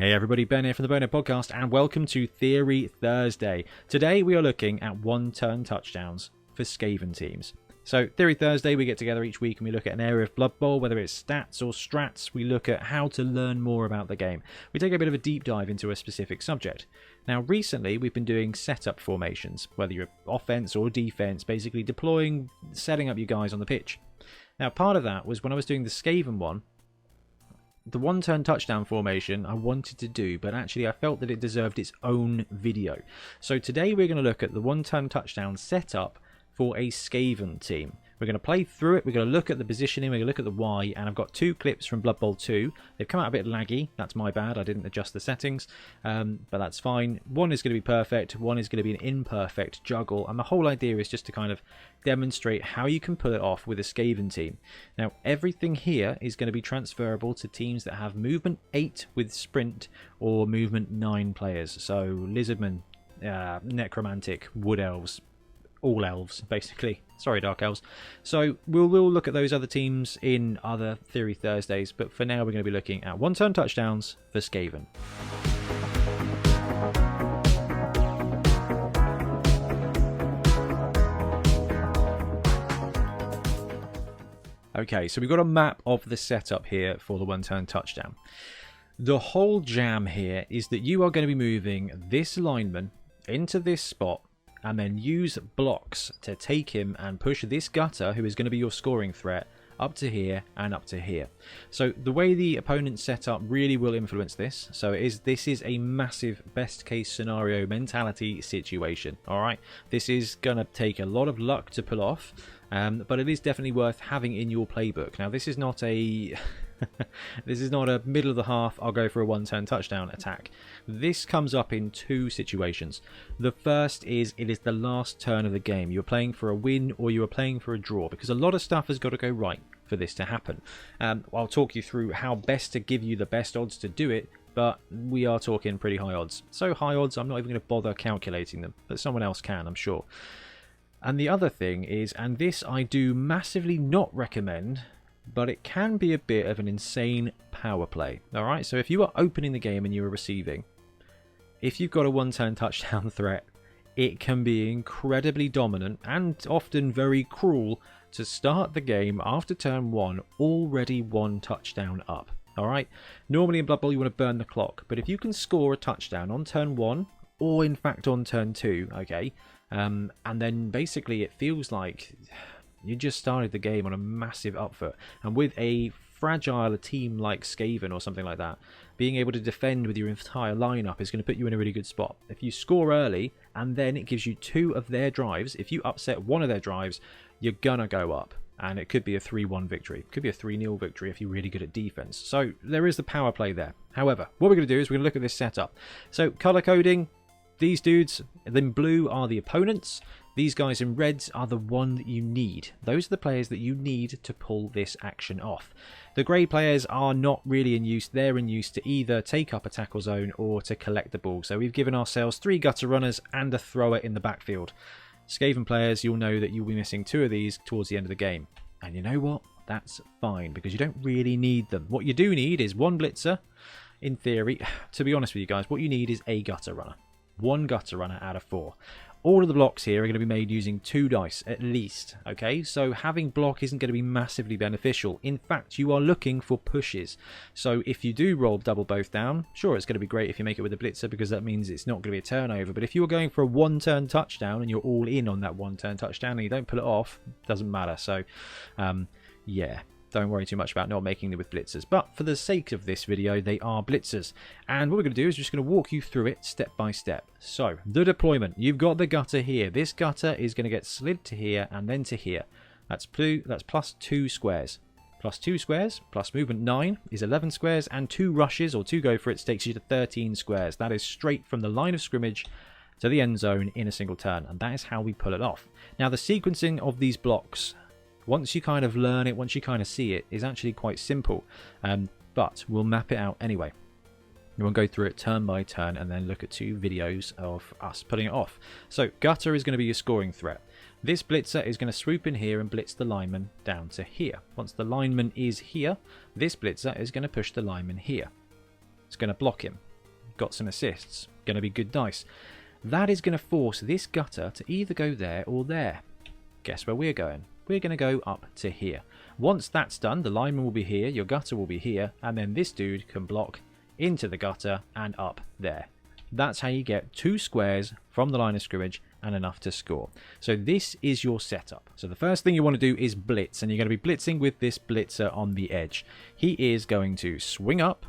Hey everybody, Ben here from the Bonehead podcast, and welcome to Theory Thursday. Today we are looking at one-turn touchdowns for Skaven teams. So Theory Thursday, we get together each week and we look at an area of Blood Bowl, whether it's stats or strats. We look at how to learn more about the game. We take a bit of a deep dive into a specific subject. Now recently we've been doing setup formations, whether you're offense or defense, basically deploying, setting up you guys on the pitch. Now part of that was when I was doing the Skaven one. The one-turn touchdown formation I wanted to do, but actually I felt that it deserved its own video. So today we're going to look at the one-turn touchdown setup for a Skaven team. We're going to play through it, we're going to look at the positioning, we're going to look at the why, and I've got two clips from Blood Bowl 2. They've come out a bit laggy, that's my bad, I didn't adjust the settings, but that's fine. One is going to be perfect, one is going to be an imperfect juggle, and the whole idea is just to kind of demonstrate how you can pull it off with a Skaven team. Now everything here is going to be transferable to teams that have movement 8 with sprint or movement 9 players, so Lizardmen, Necromantic, Wood Elves, all elves basically, sorry Dark Elves. So we'll look at those other teams in other Theory Thursdays, but for now we're going to be looking at one-turn touchdowns for Skaven. Okay, so we've got a map of the setup here for the one-turn touchdown. The whole jam here is that you are going to be moving this lineman into this spot and then use blocks to take him and push this gutter, who is going to be your scoring threat, up to here and up to here. So the way the opponent's setup really will influence this. So this is a massive best case scenario mentality situation. All right, this is going to take a lot of luck to pull off, but it is definitely worth having in your playbook. Now this is not a this is not a middle of the half, I'll go for a one-turn touchdown attack. This comes up in two situations. The first is it is the last turn of the game. You're playing for a win or you are playing for a draw, because a lot of stuff has got to go right for this to happen. I'll talk you through how best to give you the best odds to do it, but we are talking pretty high odds. So high odds I'm not even going to bother calculating them, but someone else can, I'm sure. And the other thing is, and this I do massively not recommend, but it can be a bit of an insane power play. Alright, so if you are opening the game and you are receiving, if you've got a one-turn touchdown threat, it can be incredibly dominant and often very cruel to start the game after turn 1 already one touchdown up. Alright, normally in Blood Bowl you want to burn the clock, but if you can score a touchdown on turn 1, or in fact on turn 2, okay, and then basically it feels like you just started the game on a massive upfoot, and with a fragile team like Skaven or something like that, being able to defend with your entire lineup is going to put you in a really good spot. If you score early and then it gives you 2 of their drives, if you upset one of their drives, you're gonna go up, and it could be a 3-1 victory, it could be a 3-0 victory if you're really good at defense. So there is the power play there. However, what we're going to do is we're going to look at this setup. So color coding, these dudes in blue are the opponents. These guys in reds are the one that you need. Those are the players that you need to pull this action off. The grey players are not really in use. They're in use to either take up a tackle zone or to collect the ball. So we've given ourselves 3 gutter runners and a thrower in the backfield. Skaven players, you'll know that you'll be missing 2 of these towards the end of the game. And you know what? That's fine, because you don't really need them. What you do need is 1 blitzer. In theory, to be honest with you guys, what you need is a gutter runner. 1 gutter runner out of 4. All of the blocks here are going to be made using 2 dice at least, okay? So having block isn't going to be massively beneficial. In fact, you are looking for pushes. So if you do roll double both down, sure, it's going to be great if you make it with a blitzer, because that means it's not going to be a turnover. But if you're going for a one-turn touchdown and you're all in on that one-turn touchdown and you don't pull it off, it doesn't matter. So, yeah. Don't worry too much about not making them with blitzers, but for the sake of this video they are blitzers, and what we're going to do is just going to walk you through it step by step. So the deployment, you've got the gutter here. This gutter is going to get slid to here and then to here. That's plus 2 squares. Plus 2 squares plus movement 9 is 11 squares, and 2 rushes or 2 go for it takes you to 13 squares. That is straight from the line of scrimmage to the end zone in a single turn, and that is how we pull it off. Now the sequencing of these blocks, once you kind of learn it, once you kind of see it, is actually quite simple, but we'll map it out anyway. We'll go through it turn by turn and then look at 2 videos of us putting it off. So gutter is going to be your scoring threat. This blitzer is going to swoop in here and blitz the lineman down to here. Once the lineman is here, this blitzer is going to push the lineman here. It's going to block him. got some assists. Going to be good dice. That is going to force this gutter to either go there or there. Guess where we're going? We're going to go up to here. Once that's done, the lineman will be here, your gutter will be here, and then this dude can block into the gutter and up there. That's how you get 2 squares from the line of scrimmage and enough to score. So this is your setup. So the first thing you want to do is blitz, and you're going to be blitzing with this blitzer on the edge. He is going to swing up,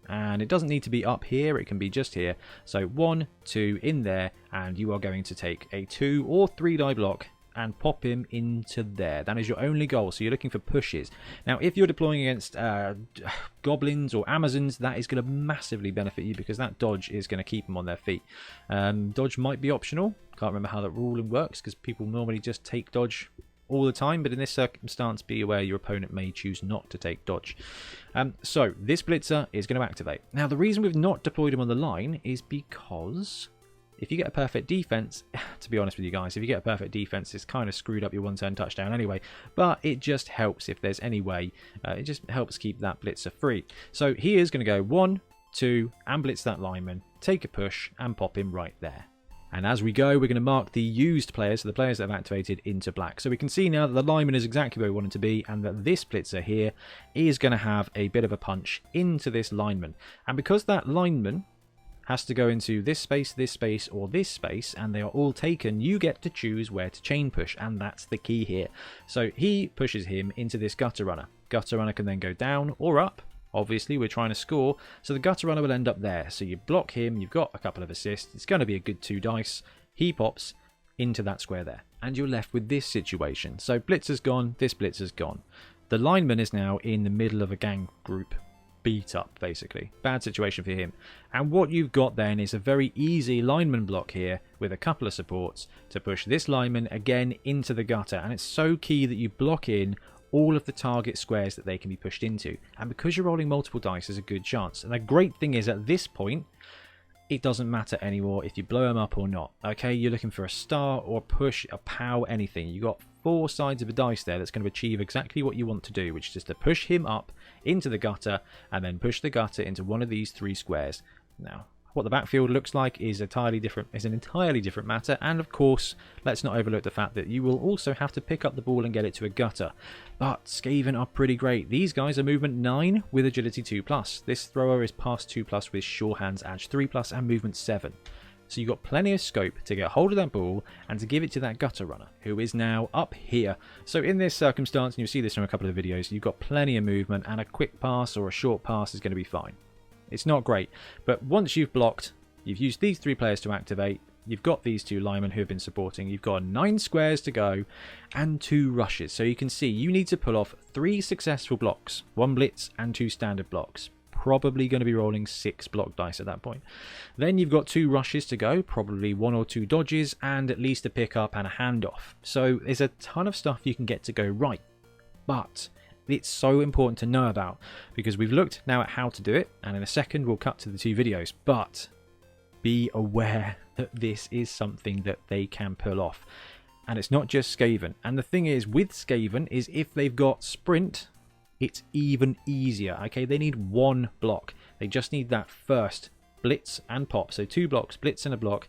and it doesn't need to be up here, it can be just here. So 1, 2 in there, and you are going to take a 2 or 3 die block and pop him into there. That is your only goal. So you're looking for pushes. Now, if you're deploying against goblins or Amazons, that is going to massively benefit you because that dodge is going to keep them on their feet. Dodge might be optional. Can't remember how that ruling works because people normally just take dodge all the time, but in this circumstance, be aware your opponent may choose not to take dodge. So this blitzer is going to activate. Now, the reason we've not deployed him on the line is because if you get a perfect defense, to be honest with you guys, if you get a perfect defense, it's kind of screwed up your 1-turn touchdown anyway. But it just helps if there's any way. It just helps keep that blitzer free. So he is going to go 1, 2, and blitz that lineman, take a push, and pop him right there. And as we go, we're going to mark the used players, so the players that have activated, into black. So we can see now that the lineman is exactly where we want it to be, and that this blitzer here is going to have a bit of a punch into this lineman. And because that lineman has to go into this space, or this space, and they are all taken, you get to choose where to chain push, and that's the key here. So he pushes him into this gutter runner. Gutter runner can then go down or up. Obviously, we're trying to score, so the gutter runner will end up there. So you block him, you've got a couple of assists, it's going to be a good 2 dice. He pops into that square there, and you're left with this situation. So blitzer's gone, this blitzer's gone. The lineman is now in the middle of a gang group, beat up basically. Bad situation for him. And what you've got then is a very easy lineman block here with a couple of supports to push this lineman again into the gutter. And it's so key that you block in all of the target squares that they can be pushed into. And because you're rolling multiple dice, there's a good chance. And the great thing is at this point, it doesn't matter anymore if you blow them up or not. Okay, you're looking for a star or a push, a pow, anything. You've got 4 sides of a dice there that's going to achieve exactly what you want to do, which is just to push him up into the gutter and then push the gutter into one of these 3 squares. Now, what the backfield looks like is an entirely different matter, and of course, let's not overlook the fact that you will also have to pick up the ball and get it to a gutter. But Skaven are pretty great. These guys are movement 9 with agility 2+. This thrower is pass 2+ with sure hands, edge 3+, and movement 7. So you've got plenty of scope to get hold of that ball and to give it to that gutter runner, who is now up here. So in this circumstance, and you'll see this from a couple of videos, you've got plenty of movement, and a quick pass or a short pass is going to be fine. It's not great, but once you've blocked, you've used these 3 players to activate, you've got these 2 linemen who have been supporting, you've got 9 squares to go, and 2 rushes. So you can see you need to pull off 3 successful blocks, 1 blitz and 2 standard blocks. Probably going to be rolling 6 block dice at that point. Then you've got 2 rushes to go, probably 1 or 2 dodges, and at least a pickup and a handoff. So there's a ton of stuff you can get to go right. But it's so important to know about, because we've looked now at how to do it, and in a second we'll cut to the 2 videos. But be aware that this is something that they can pull off. And it's not just Skaven. And the thing is with Skaven is if they've got sprint, it's even easier. Okay, they need 1 block. They just need that first blitz and pop. So 2 blocks, blitz and a block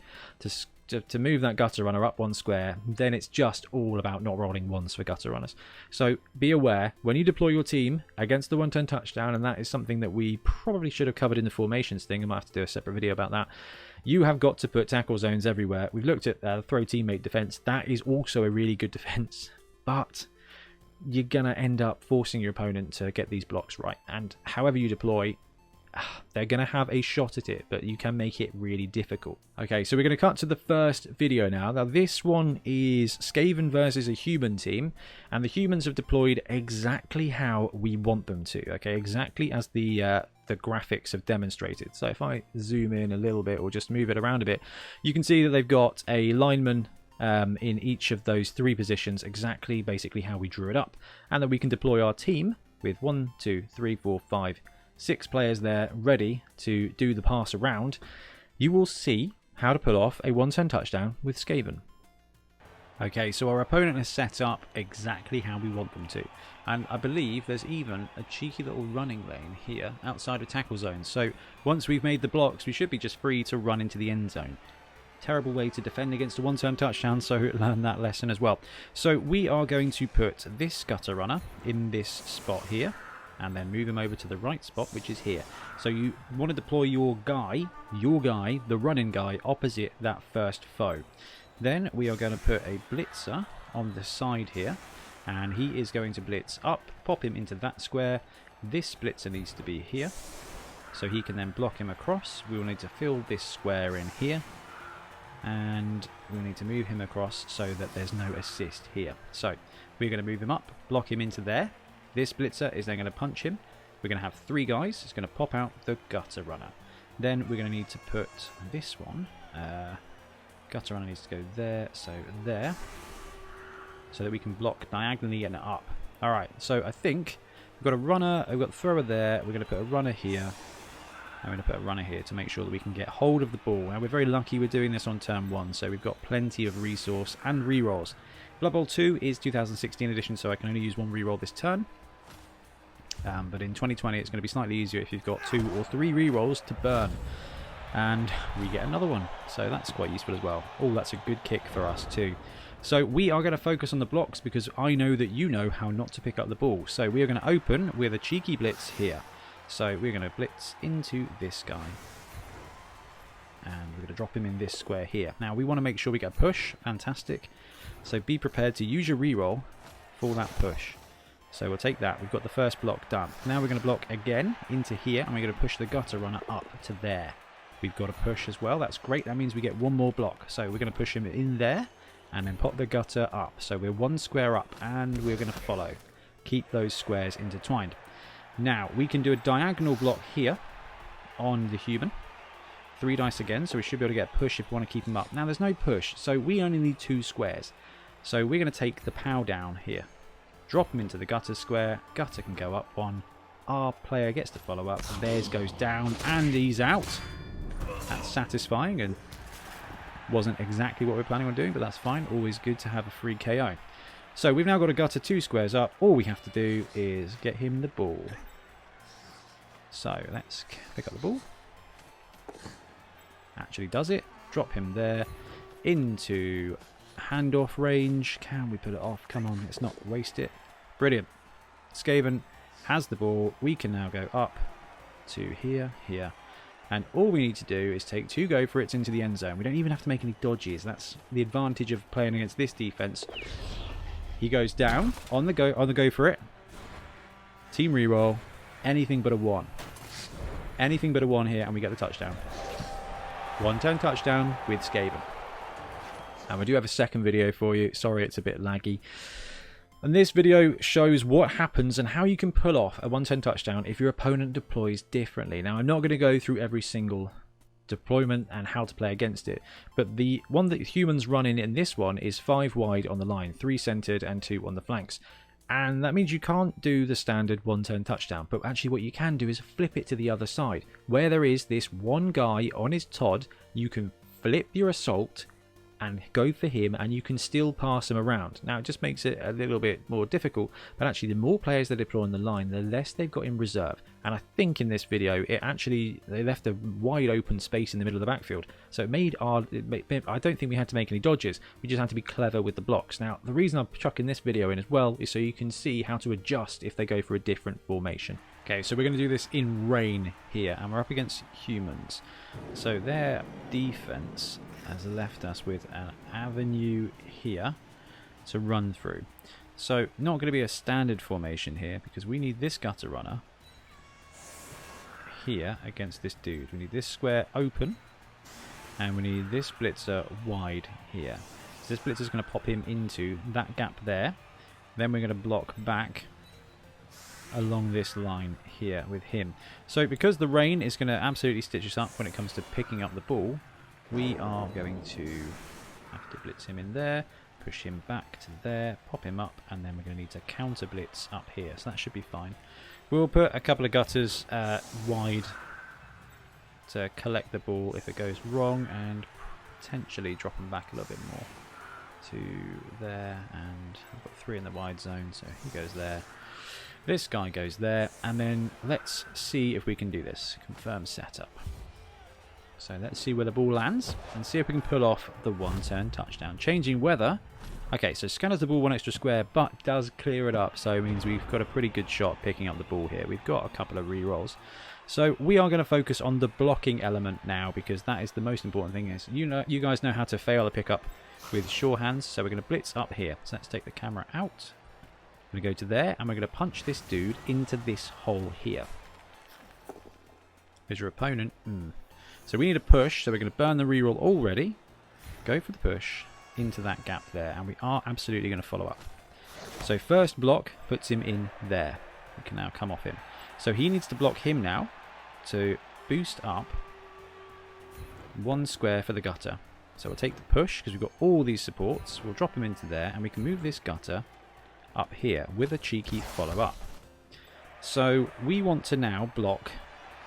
to move that gutter runner up 1 square. Then it's just all about not rolling 1s for gutter runners. So be aware when you deploy your team against the 1-turn touchdown, and that is something that we probably should have covered in the formations thing. I might have to do a separate video about that. You have got to put tackle zones everywhere. We've looked at throw teammate defense. That is also a really good defense, but you're going to end up forcing your opponent to get these blocks right. And however you deploy, they're going to have a shot at it, but you can make it really difficult. Okay, so we're going to cut to the first video now. Now, this one is Skaven versus a human team, and the humans have deployed exactly how we want them to. Okay, exactly as the graphics have demonstrated. So if I zoom in a little bit or just move it around a bit, you can see that they've got a lineman in each of those 3 positions, exactly basically how we drew it up, and that we can deploy our team with 1, 2, 3, 4, 5, 6 players there ready to do the pass around. You will see how to pull off a 1-turn touchdown with Skaven. Okay, so our opponent has set up exactly how we want them to. And I believe there's even a cheeky little running lane here outside of tackle zone. So once we've made the blocks, we should be just free to run into the end zone. Terrible way to defend against a one-turn touchdown, so learn that lesson as well. So we are going to put this gutter runner in this spot here, and then move him over to the right spot, which is here. So you want to deploy your guy, the running guy, opposite that first foe. Then we are going to put a blitzer on the side here, and he is going to blitz up, pop him into that square. This blitzer needs to be here, so he can then block him across. We will need to fill this square in here, and we'll need to move him across so that there's no assist here. So we're going to move him up, block him into there. This blitzer is then going to punch him. We're going to have 3 guys. It's going to pop out the gutter runner. Then we're going to need to put this one. Gutter runner needs to go there, so there, so that we can block diagonally and up. Alright, so I think we've got a runner, we've got a thrower there, we're going to put a runner here, and we're going to put a runner here to make sure that we can get hold of the ball. Now we're very lucky we're doing this on turn 1, so we've got plenty of resource and rerolls. Blood Bowl 2 is 2016 edition, so I can only use 1 reroll this turn. But in 2020 it's going to be slightly easier if you've got 2 or 3 rerolls to burn. And we get another one, so that's quite useful as well. Oh, that's a good kick for us too. So we are going to focus on the blocks because I know that you know how not to pick up the ball. So we are going to open with a cheeky blitz here. So we're going to blitz into this guy, and we're going to drop him in this square here. Now we want to make sure we get a push. Fantastic. So be prepared to use your reroll for that push. So we'll take that. We've got the first block done. Now we're going to block again into here, and we're going to push the gutter runner up to there. We've got a push as well. That's great. That means we get 1 more block. So we're going to push him in there and then pop the gutter up. So we're 1 square up, and we're going to follow. Keep those squares intertwined. Now we can do a diagonal block here on the human. 3 dice again, so we should be able to get a push if we want to keep him up. Now there's no push, so we only need 2 squares. So we're going to take the POW down here. Drop him into the gutter square. Gutter can go up 1. Our player gets to follow up. Theirs goes down, and he's out. That's satisfying and wasn't exactly what we're planning on doing, but that's fine. Always good to have a free KO. So we've now got a gutter 2 squares up. All we have to do is get him the ball. So let's pick up the ball. Actually does it. Drop him there into handoff range. Can we put it off? Come on, let's not waste it. Brilliant. Skaven has the ball. We can now go up to here, here. And all we need to do is take 2 go for it into the end zone. We don't even have to make any dodges. That's the advantage of playing against this defense. He goes down on the go for it. Team reroll. Anything but a 1. Anything but a 1 here, and we get the touchdown. 1-turn touchdown with Skaven. And we do have a second video for you. Sorry, it's a bit laggy. And this video shows what happens and how you can pull off a 1-turn touchdown if your opponent deploys differently. Now, I'm not going to go through every single deployment and how to play against it, but the one that humans run in this one is 5 wide on the line, 3 centered and 2 on the flanks. And that means you can't do the standard 1-turn touchdown, but actually what you can do is flip it to the other side. Where there is this one guy on his Todd, you can flip your assault and go for him, and you can still pass him around. Now it just makes it a little bit more difficult, but actually the more players they deploy on the line, the less they've got in reserve. And I think in this video they left a wide open space in the middle of the backfield, so I don't think we had to make any dodges. We just had to be clever with the blocks. Now the reason I'm chucking this video in as well is so you can see how to adjust if they go for a different formation. Okay, so we're going to do this in rain here, and we're up against humans. So their defense has left us with an avenue here to run through. So not going to be a standard formation here, because we need this gutter runner here against this dude. We need this square open, and we need this blitzer wide here. So this blitzer is going to pop him into that gap there. Then we're going to block back along this line here with him. So because the rain is going to absolutely stitch us up when it comes to picking up the ball, we are going to have to blitz him in there, push him back to there, pop him up, and then we're going to need to counter blitz up here. So that should be fine. We'll put a couple of gutters wide to collect the ball if it goes wrong, and potentially drop him back a little bit more. 2 there, and I've got 3 in the wide zone, so he goes there. This guy goes there, and then let's see if we can do this. Confirm setup. So let's see where the ball lands and see if we can pull off the 1-turn touchdown. Changing weather. Okay, so scanners the ball 1 extra square, but does clear it up, so it means we've got a pretty good shot picking up the ball here. We've got a couple of re-rolls. So we are going to focus on the blocking element now, because that is the most important thing. Is you guys know how to fail a pickup with sure hands, so we're going to blitz up here. So let's take the camera out. We're going to go to there, and we're going to punch this dude into this hole here. Here's your opponent. So we need a push, so we're going to burn the reroll already. Go for the push into that gap there, and we are absolutely going to follow up. So first block puts him in there. We can now come off him. So he needs to block him now to boost up 1 square for the gutter. So we'll take the push, because we've got all these supports. We'll drop him into there, and we can move this gutter up here with a cheeky follow-up. So we want to now block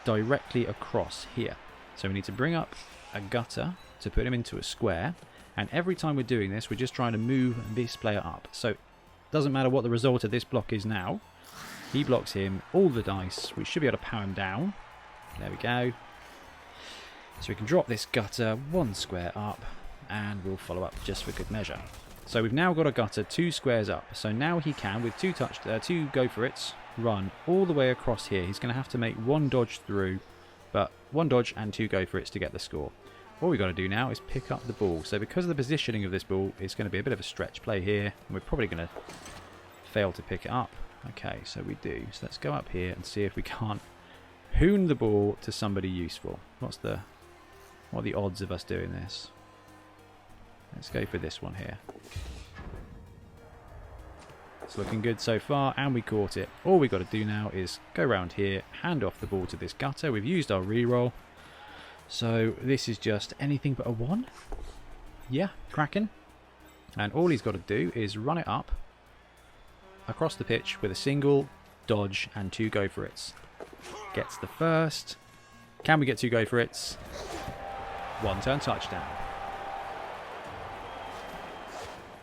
directly across here. So we need to bring up a gutter to put him into a square, and every time we're doing this, we're just trying to move this player up. So it doesn't matter what the result of this block is now. He blocks him, all the dice. We should be able to power him down. There we go. So we can drop this gutter 1 square up, and we'll follow up just for good measure. So we've now got a gutter 2 squares up. So now he can, with 2 go for it, run all the way across here. He's going to have to make 1 dodge through, but 1 dodge and 2 go for it to get the score. All we've got to do now is pick up the ball. So because of the positioning of this ball, it's going to be a bit of a stretch play here. And we're probably going to fail to pick it up. Okay, so we do. So let's go up here and see if we can't hoon the ball to somebody useful. What are the odds of us doing this? Let's go for this one here. It's looking good so far, and we caught it. All we've got to do now is go around here, hand off the ball to this gutter. We've used our reroll. So this is just anything but a 1. Yeah, cracking. And all he's got to do is run it up across the pitch with a single, dodge, and 2 go for it's. Gets the first. Can we get 2 go for it's? 1-turn touchdown.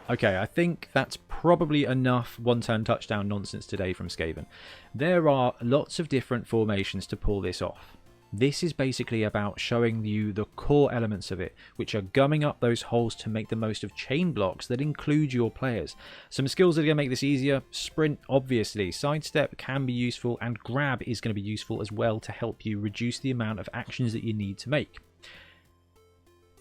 Okay, I think that's probably enough 1-turn touchdown nonsense today from Skaven. There are lots of different formations to pull this off. This is basically about showing you the core elements of it, which are gumming up those holes to make the most of chain blocks that include your players. Some skills that are going to make this easier: sprint, obviously, sidestep can be useful, and grab is going to be useful as well to help you reduce the amount of actions that you need to make.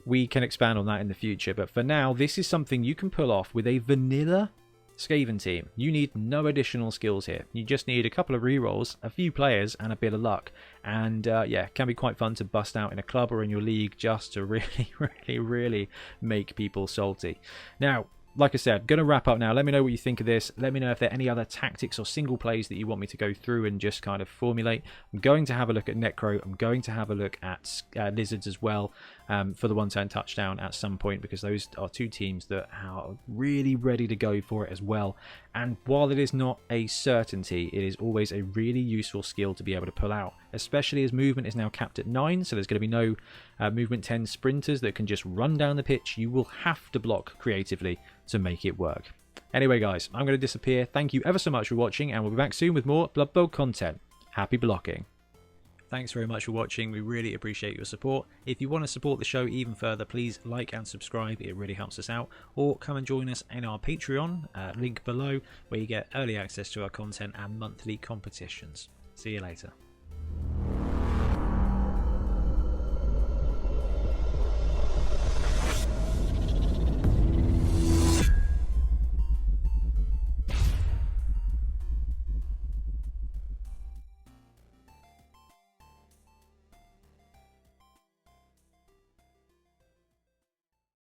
We can expand on that in the future, but for now, this is something you can pull off with a vanilla Skaven team. You need no additional skills here. You just need a couple of rerolls, a few players, and a bit of luck. And yeah, it can be quite fun to bust out in a club or in your league just to really make people salty. Now, like I said, going to wrap up now. Let me know what you think of this. Let me know if there are any other tactics or single plays that you want me to go through and just kind of formulate. I'm going to have a look at Necro. I'm going to have a look at Lizards as well for the 1-turn touchdown at some point, because those are 2 teams that are really ready to go for it as well. And while it is not a certainty, it is always a really useful skill to be able to pull out, especially as movement is now capped at 9, so there's going to be no movement 10 sprinters that can just run down the pitch. You will have to block creatively to make it work. Anyway guys, I'm going to disappear. Thank you ever so much for watching, and we'll be back soon with more Blood Bowl content. Happy blocking. Thanks very much for watching. We really appreciate your support. If you want to support the show even further, please like and subscribe. It really helps us out. Or come and join us in our Patreon, link below, where you get early access to our content and monthly competitions. See you later.